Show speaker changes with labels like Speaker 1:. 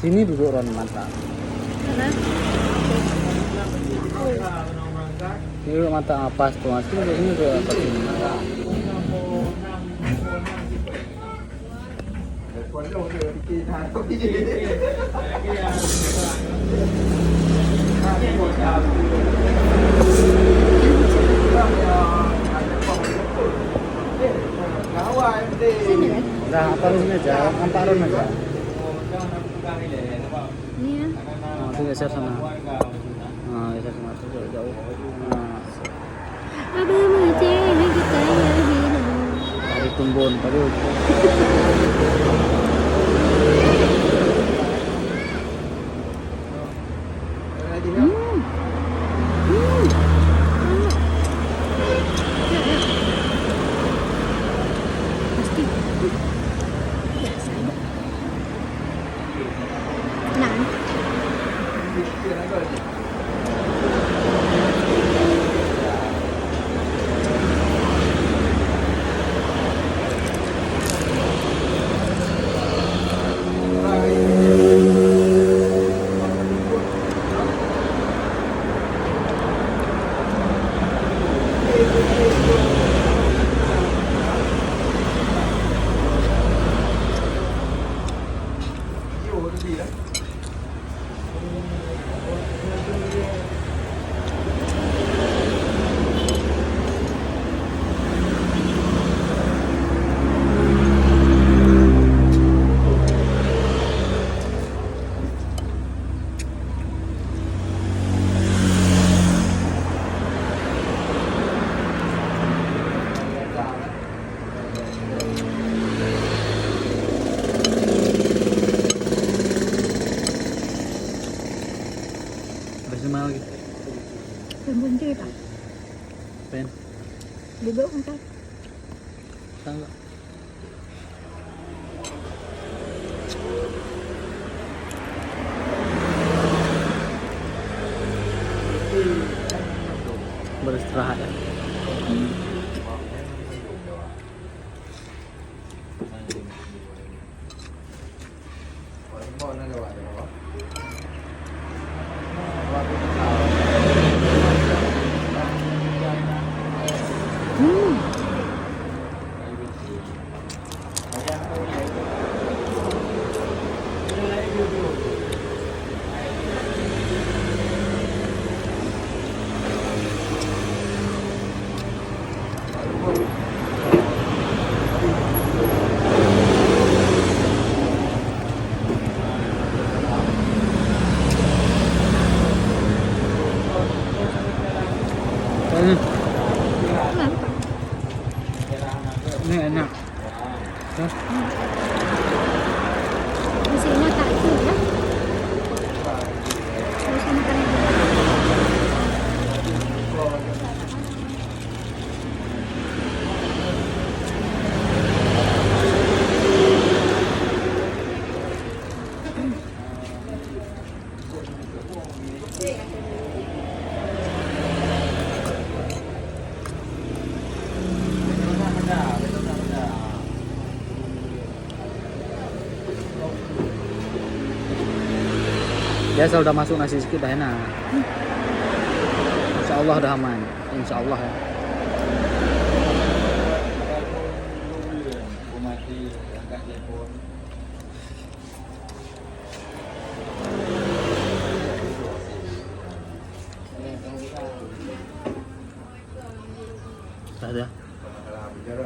Speaker 1: Sini duduk Ron mantap.
Speaker 2: Mana?
Speaker 1: Ini duduk mantap apa tuh? Sini duduk sini duduk apa sini?
Speaker 2: Sini kan?
Speaker 1: Udah apa Ron aja, nampak Ron aja.
Speaker 2: Ini ya.
Speaker 1: Nah, itu geser sana. Nah, geser sana tuh jauh. Nah,
Speaker 2: Abang macam kita ya bilang.
Speaker 1: dari tumbun tadi.
Speaker 2: Pasti. Biasa aja. Nah. Habis ini mana lagi? Belum cerita.
Speaker 1: Pen,
Speaker 2: Duduk kan?
Speaker 1: tangga. Beristirahat ya. Ini enak. Hah?
Speaker 2: Nasinya tak itu ya. Terus makan lagi.
Speaker 1: Biasa udah masuk nasi sedikit dah enak. Insya Allah udah aman. Insya Allah ya. Dah.